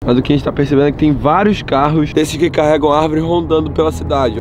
Mas o que a gente tá percebendo é que tem vários carros desses que carregam árvores rondando pela cidade.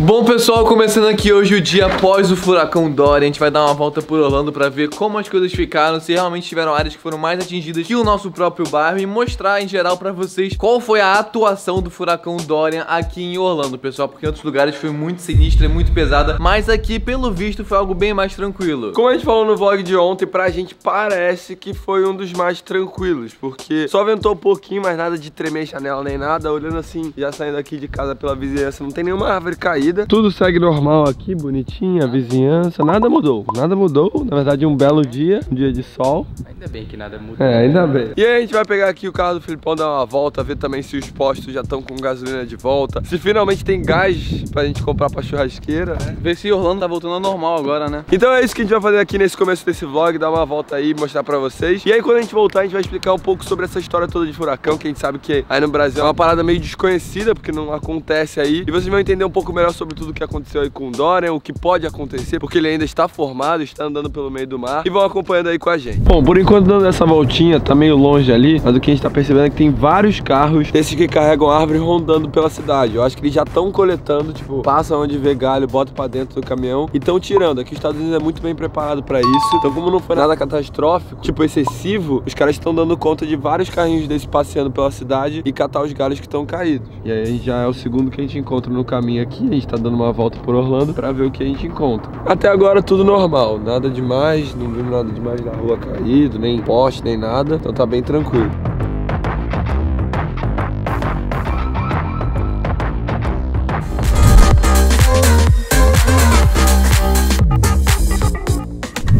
Bom, pessoal, começando aqui hoje o dia após o furacão Dorian. A gente vai dar uma volta por Orlando pra ver como as coisas ficaram, se realmente tiveram áreas que foram mais atingidas que o nosso próprio bairro, e mostrar em geral pra vocês qual foi a atuação do furacão Dorian aqui em Orlando, pessoal, porque em outros lugares foi muito sinistra e muito pesada, mas aqui, pelo visto, foi algo bem mais tranquilo. Como a gente falou no vlog de ontem, pra gente parece que foi um dos mais tranquilos, porque só ventou um pouquinho, mas nada de tremer janela nem nada. Olhando assim, já saindo aqui de casa pela vizinhança, não tem nenhuma árvore caída. Tudo segue normal aqui, bonitinho, a vizinhança, nada mudou, nada mudou. Na verdade, um belo dia, um dia de sol. Ainda bem que nada mudou. É, ainda bem. E aí a gente vai pegar aqui o carro do Filipão, dar uma volta, ver também se os postos já estão com gasolina de volta, se finalmente tem gás pra gente comprar pra churrasqueira. Ver se Orlando tá voltando ao normal agora, né? Então é isso que a gente vai fazer aqui nesse começo desse vlog, dar uma volta aí, mostrar pra vocês. E aí quando a gente voltar, a gente vai explicar um pouco sobre essa história toda de furacão, que a gente sabe que aí no Brasil é uma parada meio desconhecida, porque não acontece aí. E vocês vão entender um pouco melhor sobre tudo que aconteceu aí com o Dorian, o que pode acontecer, porque ele ainda está formado, está andando pelo meio do mar, e vão acompanhando aí com a gente. Bom, por enquanto dando essa voltinha, tá meio longe ali, mas o que a gente tá percebendo é que tem vários carros desses que carregam árvores rondando pela cidade. Eu acho que eles já estão coletando, tipo, passam onde vê galho, botam pra dentro do caminhão e estão tirando. Aqui os Estados Unidos é muito bem preparado pra isso, então como não foi nada catastrófico, tipo excessivo, os caras estão dando conta de vários carrinhos desses passeando pela cidade e catar os galhos que estão caídos. E aí já é o segundo que a gente encontra no caminho aqui. A gente tá dando uma volta por Orlando pra ver o que a gente encontra. Até agora tudo normal, nada demais, não vimos nada demais na rua caído, nem poste, nem nada, então tá bem tranquilo.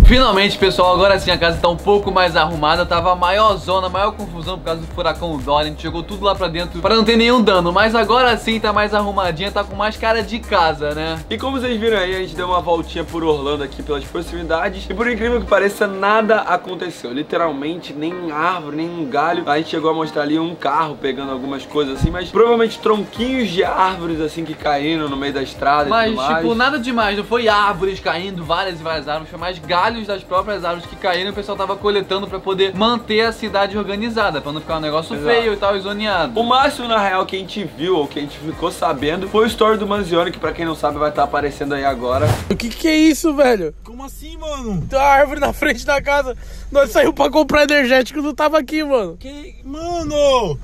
Finalmente, pessoal, agora sim a casa tá um pouco mais arrumada. Tava a maior zona, maior confusão por causa do furacão Dorian. A gente jogou tudo lá pra dentro pra não ter nenhum dano, mas agora sim tá mais arrumadinha, tá com mais cara de casa, né? E como vocês viram aí, a gente deu uma voltinha por Orlando aqui pelas proximidades, e por incrível que pareça, nada aconteceu. Literalmente, nem árvore, nem um galho. A gente chegou a mostrar ali um carro pegando algumas coisas assim, mas provavelmente tronquinhos de árvores assim que caíram no meio da estrada. Mas e tudo mais. tipo, nada demais, não foi árvores caindo, várias e várias árvores, foi mais galhos das próprias árvores que caíram. O pessoal tava coletando pra poder manter a cidade organizada, pra não ficar um negócio feio e tal, e zoneado. O máximo, na real, que a gente viu, ou que a gente ficou sabendo, foi o story do Manzioni, que pra quem não sabe vai estar aparecendo aí agora. O que é isso, velho? Como assim, mano? Tem uma árvore na frente da casa. Nós saímos pra comprar energético, não tava aqui, mano. Mano!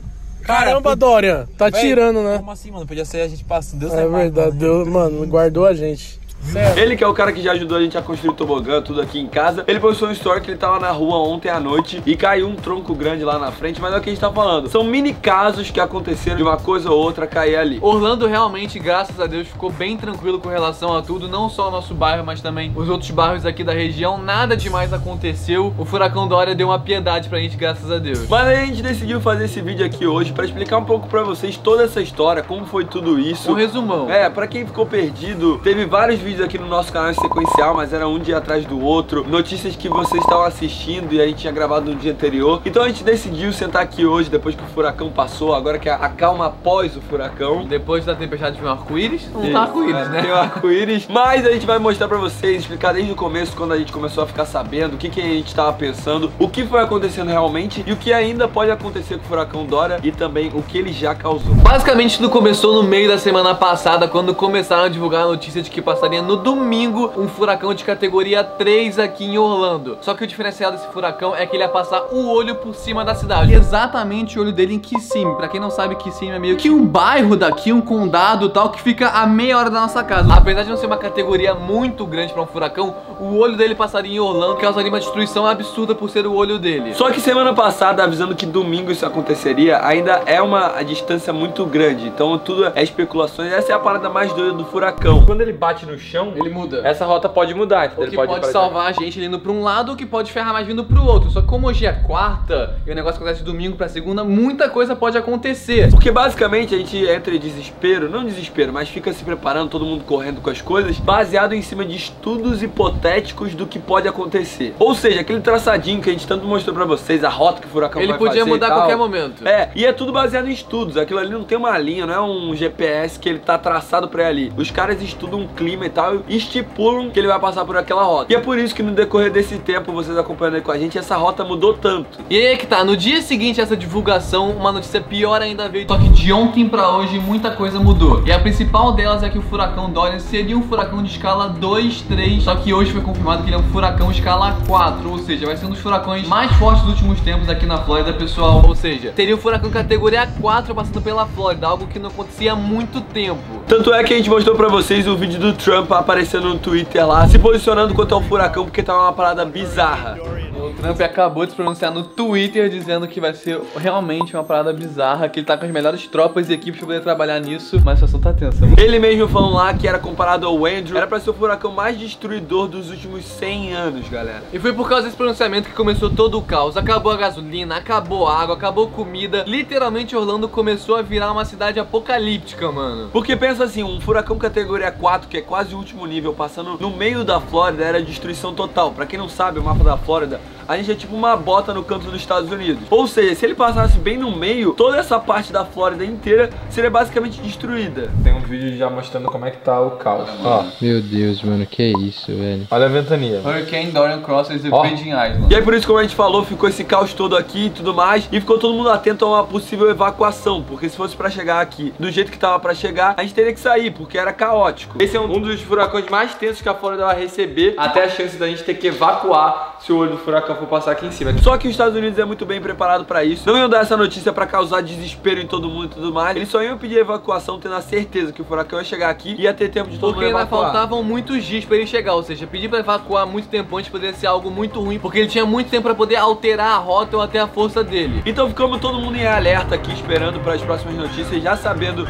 Caramba, Dorian, tá tirando, né? Como assim, mano? Podia ser a gente passando. Deus é verdade, Deus, mano, guardou a gente. Certo. Ele que é o cara que já ajudou a gente a construir o tobogã, tudo aqui em casa. Ele postou um story que ele tava na rua ontem à noite e caiu um tronco grande lá na frente. Mas é o que a gente tá falando, são mini casos que aconteceram de uma coisa ou outra cair ali. Orlando realmente, graças a Deus, ficou bem tranquilo com relação a tudo. Não só o nosso bairro, mas também os outros bairros aqui da região. Nada demais aconteceu. O furacão Dorian deu uma piedade pra gente, graças a Deus. Mas aí a gente decidiu fazer esse vídeo aqui hoje pra explicar um pouco pra vocês toda essa história, como foi tudo isso. Um resumão. É, pra quem ficou perdido, teve vários vídeos aqui no nosso canal sequencial, mas era um dia atrás do outro, notícias que vocês estavam assistindo e a gente tinha gravado no dia anterior. Então a gente decidiu sentar aqui hoje, depois que o furacão passou, agora que é a calma após o furacão. Depois da tempestade foi um arco-íris? Não tá arco-íris, né? Tem um arco-íris, mas a gente vai mostrar pra vocês, explicar desde o começo, quando a gente começou a ficar sabendo o que a gente tava pensando, o que foi acontecendo realmente e o que ainda pode acontecer com o furacão Dorian e também o que ele já causou. Basicamente tudo começou no meio da semana passada, quando começaram a divulgar a notícia de que passaria no domingo um furacão de categoria 3 aqui em Orlando. Só que o diferencial desse furacão é que ele ia passar o olho por cima da cidade. Exatamente o olho dele em Kissimmee. Pra quem não sabe, Kissimmee é meio que um bairro daqui, um condado tal, que fica a meia hora da nossa casa. Apesar de não ser uma categoria muito grande pra um furacão, o olho dele passaria em Orlando, que causaria uma destruição absurda por ser o olho dele. Só que semana passada, avisando que domingo isso aconteceria, ainda é uma distância muito grande. Então tudo é especulações. Essa é a parada mais doida do furacão. Quando ele bate no chão, chão, Ele muda. essa rota pode mudar, entendeu? O que Ele pode ir pra salvar a gente indo pra um lado, o que pode ferrar mais vindo pro outro. Só que como hoje é quarta e o negócio acontece de domingo pra segunda, muita coisa pode acontecer. Porque basicamente a gente entra em desespero, não desespero, mas fica se preparando, todo mundo correndo com as coisas, baseado em cima de estudos hipotéticos do que pode acontecer. Ou seja, aquele traçadinho que a gente tanto mostrou pra vocês, a rota que o furacão vai fazer. Ele podia mudar a qualquer momento. É, e é tudo baseado em estudos. Aquilo ali não tem uma linha, não é um GPS que ele tá traçado pra ir ali. Os caras estudam o clima e tal e estipulam que ele vai passar por aquela rota. E é por isso que no decorrer desse tempo, vocês acompanhando aí com a gente, essa rota mudou tanto. E aí é que tá, no dia seguinte a essa divulgação, uma notícia pior ainda veio. Só que de ontem pra hoje muita coisa mudou. E a principal delas é que o furacão Dorian seria um furacão de escala 2, 3. Só que hoje foi confirmado que ele é um furacão escala 4. Ou seja, vai ser um dos furacões mais fortes dos últimos tempos aqui na Flórida, pessoal. Ou seja, teria um furacão categoria 4 passando pela Flórida, algo que não acontecia há muito tempo. Tanto é que a gente mostrou pra vocês o vídeo do Trump aparecendo no Twitter lá, se posicionando contra o furacão, porque tava uma parada bizarra. O Trump acabou de se pronunciar no Twitter dizendo que vai ser realmente uma parada bizarra, que ele tá com as melhores tropas e equipes pra poder trabalhar nisso, mas a situação tá tensa, mano. Ele mesmo falando lá que era comparado ao Andrew, era pra ser o furacão mais destruidor dos últimos 100 anos, galera. E foi por causa desse pronunciamento que começou todo o caos. Acabou a gasolina, acabou a água, acabou comida. Literalmente Orlando começou a virar uma cidade apocalíptica, mano. Porque pensa assim, um furacão categoria 4, que é quase o último nível, passando no meio da Flórida, era destruição total. Pra quem não sabe, o mapa da Flórida, a gente é tipo uma bota no canto dos Estados Unidos. Ou seja, se ele passasse bem no meio, toda essa parte da Flórida inteira seria basicamente destruída. Tem um vídeo já mostrando como é que tá o caos. Ó, Meu Deus, mano, que isso, velho. olha a ventania. Hurricane Dorian crosses the Ó. Virgin Islands. E aí por isso, como a gente falou, ficou esse caos todo aqui e tudo mais, e ficou todo mundo atento a uma possível evacuação, porque se fosse pra chegar aqui do jeito que tava pra chegar, a gente teria que sair, porque era caótico. Esse é um dos furacões mais tensos que a Flórida vai receber, até a chance da gente ter que evacuar se o olho do furacão for passar aqui em cima. Só que os Estados Unidos é muito bem preparado pra isso, não iam dar essa notícia pra causar desespero em todo mundo e tudo mais, eles só iam pedir evacuação tendo a certeza que o furacão ia chegar aqui e ia ter tempo de todo Porque mundo ainda evacuar. faltavam muitos dias pra ele chegar, ou seja, pedir pra evacuar muito tempo antes poderia ser algo muito ruim, porque ele tinha muito tempo pra poder alterar a rota ou até a força dele. Então ficamos todo mundo em alerta aqui, esperando para as próximas notícias, já sabendo...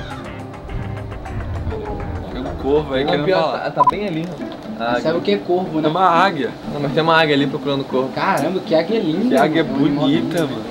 Tem um corvo aí querendo falar. Tá bem ali, Sabe o que é corvo, É né? uma águia. Não, mas tem uma águia ali procurando corvo. Caramba, que águia linda. Que águia mano. bonita, mano.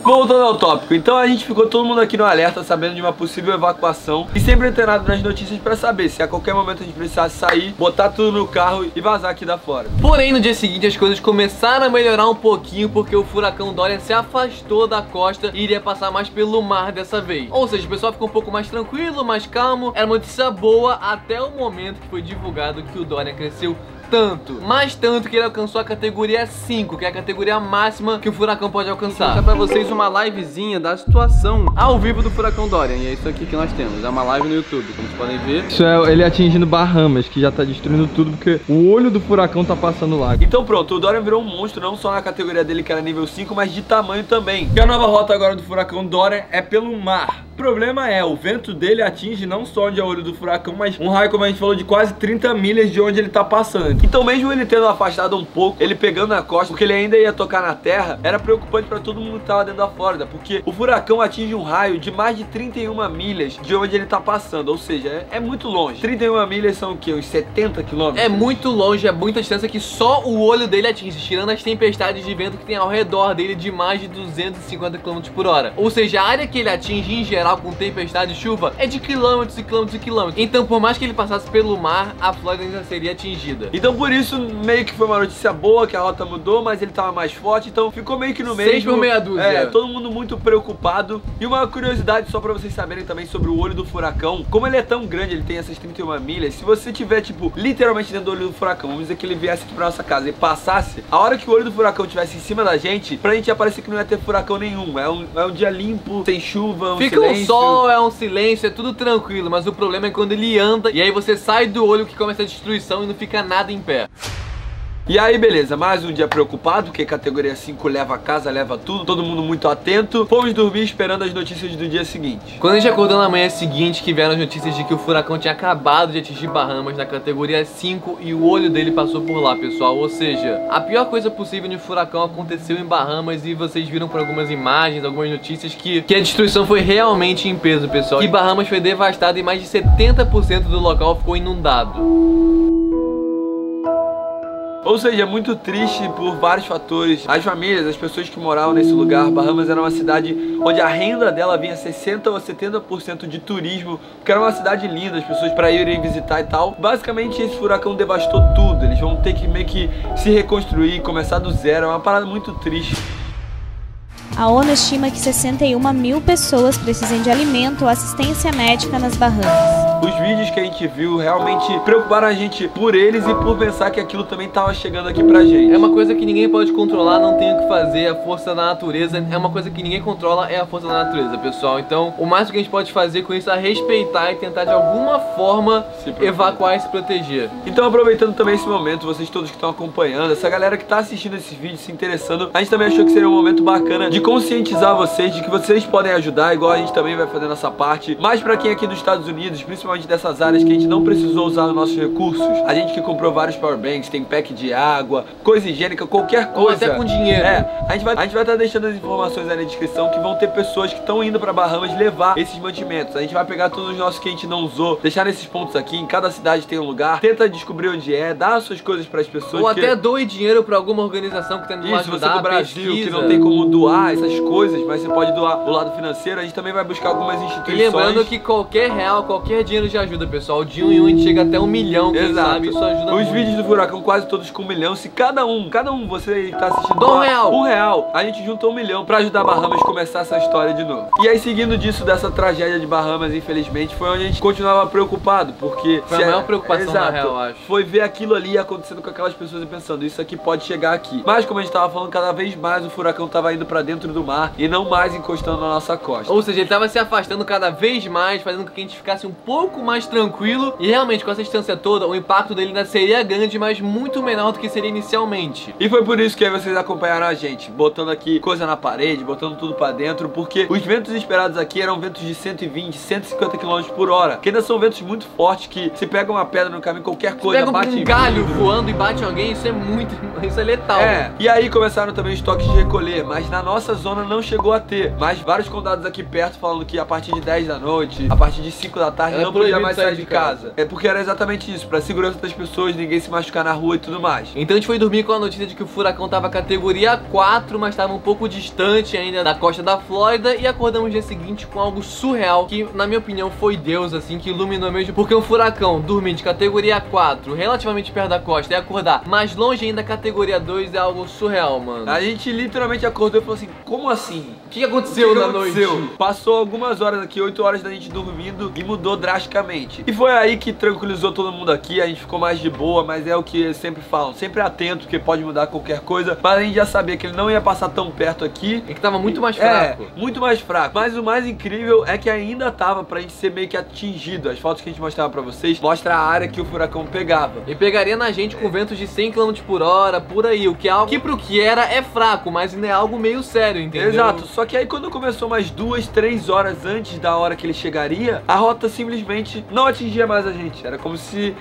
Voltando ao tópico, então a gente ficou todo mundo aqui no alerta, sabendo de uma possível evacuação e sempre antenado nas notícias pra saber se a qualquer momento a gente precisasse sair, botar tudo no carro e vazar aqui da Flórida. Porém, no dia seguinte as coisas começaram a melhorar um pouquinho, porque o furacão Dorian se afastou da costa e iria passar mais pelo mar dessa vez. Ou seja, o pessoal ficou um pouco mais tranquilo, mais calmo. Era uma notícia boa até o momento que foi divulgado que o Dorian cresceu tanto, mais tanto que ele alcançou a categoria 5, que é a categoria máxima que o furacão pode alcançar. Vou mostrar pra vocês uma livezinha da situação ao vivo do furacão Dorian, e é isso aqui que nós temos, é uma live no YouTube, como vocês podem ver. Isso é ele atingindo Bahamas, que já tá destruindo tudo, porque o olho do furacão tá passando lá. Então pronto, o Dorian virou um monstro, não só na categoria dele que era nível 5, mas de tamanho também. E a nova rota agora do furacão Dorian é pelo mar. O problema é, o vento dele atinge não só onde é o olho do furacão, mas um raio, como a gente falou, de quase 30 milhas de onde ele tá passando. Então mesmo ele tendo afastado um pouco, ele pegando na costa, porque ele ainda ia tocar na terra, era preocupante pra todo mundo que tava dentro da Flórida, porque o furacão atinge um raio de mais de 31 milhas de onde ele tá passando, ou seja, é muito longe. 31 milhas são o quê? Uns 70 quilômetros? É muito longe, é muita distância que só o olho dele atinge, tirando as tempestades de vento que tem ao redor dele de mais de 250 km por hora. Ou seja, a área que ele atinge em geral com tempestade e chuva é de quilômetros e quilômetros e quilômetros. Então por mais que ele passasse pelo mar, a Flórida ainda seria atingida. Então por isso meio que foi uma notícia boa, que a rota mudou, mas ele tava mais forte, então ficou meio que no meio. 6 por meia dúzia. É, todo mundo muito preocupado. E uma curiosidade só pra vocês saberem também sobre o olho do furacão, como ele é tão grande, ele tem essas 31 milhas, se você tiver, tipo, literalmente dentro do olho do furacão, vamos dizer que ele viesse aqui pra nossa casa e passasse, a hora que o olho do furacão estivesse em cima da gente, pra gente ia parecer que não ia ter furacão nenhum. É um dia limpo, sem chuva, Fica silêncio. um sol, é um silêncio, é tudo tranquilo, mas o problema é quando ele anda e aí você sai do olho que começa a destruição e não fica nada em pé. E aí, beleza, mais um dia preocupado, porque categoria 5 leva a casa, leva tudo, todo mundo muito atento. Fomos dormir esperando as notícias do dia seguinte. Quando a gente acordou na manhã seguinte, que vieram as notícias de que o furacão tinha acabado de atingir Bahamas na categoria 5 e o olho dele passou por lá, pessoal. Ou seja, a pior coisa possível de um furacão aconteceu em Bahamas e vocês viram por algumas imagens, algumas notícias que a destruição foi realmente em peso, pessoal. E Bahamas foi devastada e mais de 70% do local ficou inundado. Ou seja, é muito triste por vários fatores. As famílias, as pessoas que moravam nesse lugar, Bahamas era uma cidade onde a renda dela vinha 60% ou 70% de turismo, porque era uma cidade linda, as pessoas para irem visitar e tal. Basicamente esse furacão devastou tudo, eles vão ter que meio que se reconstruir, começar do zero, é uma parada muito triste. A ONU estima que 61 mil pessoas precisam de alimento ou assistência médica nas Bahamas. Os vídeos que a gente viu realmente preocuparam a gente por eles e por pensar que aquilo também estava chegando aqui pra gente. É uma coisa que ninguém pode controlar, não tem o que fazer, a força da natureza é uma coisa que ninguém controla, é a força da natureza, pessoal. Então, o máximo que a gente pode fazer com isso é respeitar e tentar de alguma forma evacuar e se proteger. Então, aproveitando também esse momento, vocês todos que estão acompanhando, essa galera que está assistindo esse vídeo, se interessando, a gente também achou que seria um momento bacana de conscientizar vocês de que vocês podem ajudar, igual a gente também vai fazer nossa parte. Mas pra quem aqui dos Estados Unidos, principalmente dessas áreas que a gente não precisou usar os nossos recursos, a gente que comprou vários powerbanks, tem pack de água, coisa higiênica, qualquer coisa. Ou até com dinheiro. A gente vai estar deixando as informações aí na descrição que vão ter pessoas que estão indo pra Bahamas levar esses mantimentos. A gente vai pegar todos os nossos que a gente não usou, deixar nesses pontos aqui, em cada cidade tem um lugar, tenta descobrir onde é, dá as suas coisas pras pessoas. Ou até doe dinheiro pra alguma organização que tenta ajudar. Isso, você do Brasil, pesquisa, que não tem como doar essas coisas, mas você pode doar do lado financeiro, a gente também vai buscar algumas instituições. E lembrando que qualquer real, qualquer dinheiro já ajuda, pessoal. De um em um a gente chega até 1 milhão, quem sabe, isso ajuda muito. Os vídeos do furacão quase todos com 1 milhão. Se cada um, você que tá assistindo, dá R$1, a gente juntou 1 milhão pra ajudar Bahamas a começar essa história de novo. E aí, seguindo disso, dessa tragédia de Bahamas, infelizmente, foi onde a gente continuava preocupado, porque foi a maior preocupação na real, eu acho. Foi ver aquilo ali acontecendo com aquelas pessoas e pensando, isso aqui pode chegar aqui. Mas como a gente tava falando, cada vez mais o furacão tava indo pra dentro do mar e não mais encostando na nossa costa. Ou seja, ele tava se afastando cada vez mais, fazendo com que a gente ficasse um pouco mais tranquilo. E realmente, com essa distância toda, o impacto dele ainda seria grande, mas muito menor do que seria inicialmente. E foi por isso que aí vocês acompanharam a gente, botando aqui coisa na parede, botando tudo pra dentro, porque os ventos esperados aqui eram ventos de 120, 150 km por hora, que ainda são ventos muito fortes, que se pega uma pedra no caminho, qualquer coisa, pega bate um galho voando e bate em alguém, isso é letal. E aí começaram também os toques de recolher, mas na nossa zona não chegou a ter, mas vários condados aqui perto falando que a partir de 10 da noite, a partir de 5 da tarde, não podia mais sair de casa. É porque era exatamente isso, pra segurança das pessoas, ninguém se machucar na rua e tudo mais. Então a gente foi dormir com a notícia de que o furacão tava categoria 4, mas tava um pouco distante ainda da costa da Flórida, e acordamos no dia seguinte com algo surreal, que na minha opinião foi Deus, assim, que iluminou mesmo, porque um furacão dormir de categoria 4, relativamente perto da costa, e acordar mais longe ainda da categoria 2 é algo surreal, mano. A gente literalmente acordou e falou assim, como assim? O que aconteceu na noite? Passou algumas horas aqui, 8 horas da gente dormindo e mudou drasticamente. E foi aí que tranquilizou todo mundo aqui, a gente ficou mais de boa, mas é o que sempre falam, sempre atento, porque pode mudar qualquer coisa, mas a gente já sabia que ele não ia passar tão perto aqui. E que tava muito mais fraco. Muito mais fraco. Mas o mais incrível é que ainda tava pra gente ser meio que atingido. As fotos que a gente mostrava pra vocês, mostra a área que o furacão pegava. E pegaria na gente com ventos de 100 km por hora, por aí, o que é algo que pro que era é fraco, mas ainda é algo meio sério, entendeu? Exato, só que aí quando começou mais 2, 3 horas antes da hora que ele chegaria, a rota simplesmente não atingia mais a gente. Era como se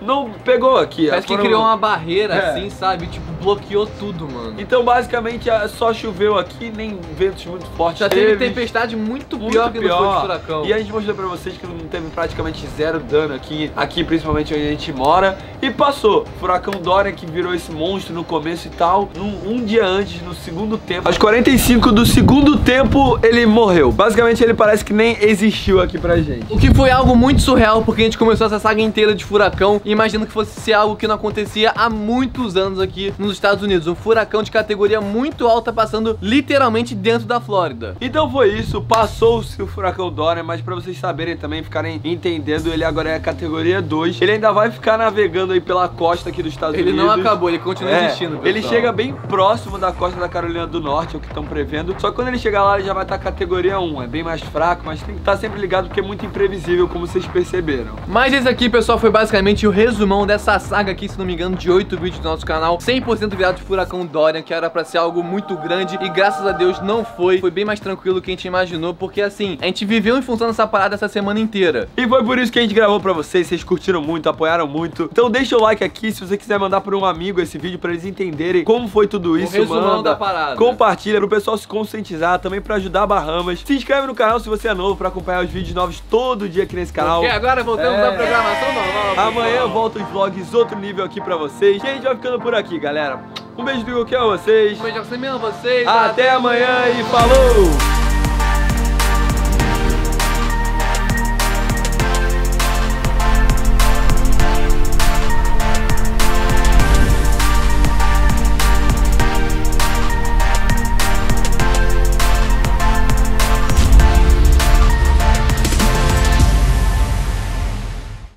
não pegou aqui. Parece que criou uma barreira assim, sabe? Tipo, bloqueou tudo, mano. Então basicamente só choveu aqui, nem ventos muito fortes. Já teve tempestade muito pior que no foi de furacão. E a gente mostrou pra vocês que não teve praticamente zero dano aqui principalmente onde a gente mora. E passou. Furacão Dorian, que virou esse monstro no começo e tal, um dia antes, no segundo tempo, aos 45 do segundo tempo, ele morreu. Basicamente ele parece que nem existiu aqui pra gente. O que foi algo muito surreal, porque a gente começou essa saga inteira de furacão e imagino que fosse ser algo que não acontecia há muitos anos aqui nos Estados Unidos. Um furacão de categoria muito alta passando literalmente dentro da Flórida. Então foi isso, passou-se o furacão Dorian, mas pra vocês saberem também, ficarem entendendo, ele agora é categoria 2. Ele ainda vai ficar navegando aí pela costa aqui dos Estados Unidos. Ele não acabou, ele continua existindo, pessoal. Ele chega bem próximo da costa da Carolina do Norte, é o que estão prevendo. Só que quando ele chegar lá, ele já vai estar categoria 1. É bem mais fraco, mas tem que estar sempre ligado porque é muito imprevisível, como vocês perceberam. Mas esse aqui, pessoal, foi basicamente o resumão dessa saga aqui, se não me engano, de 8 vídeos do nosso canal, 100% virado de Furacão Dorian, que era pra ser algo muito grande e graças a Deus não foi. Foi bem mais tranquilo do que a gente imaginou, porque assim, a gente viveu em função dessa parada essa semana inteira. E foi por isso que a gente gravou pra vocês curtiram muito, apoiaram muito. Então deixa o like aqui, se você quiser mandar pra um amigo esse vídeo pra eles entenderem como foi tudo isso, resumão da parada. Compartilha pro pessoal se conscientizar, também pra ajudar a Bahamas. Se inscreve no canal se você é novo pra acompanhar os vídeos novos todo dia aqui nesse canal. Porque agora voltamos à programação normal. Amanhã eu volto os vlogs outro nível aqui pra vocês. E a gente vai ficando por aqui, galera. Um beijo do Goku a vocês. Um beijo a vocês. Até amanhã e falou!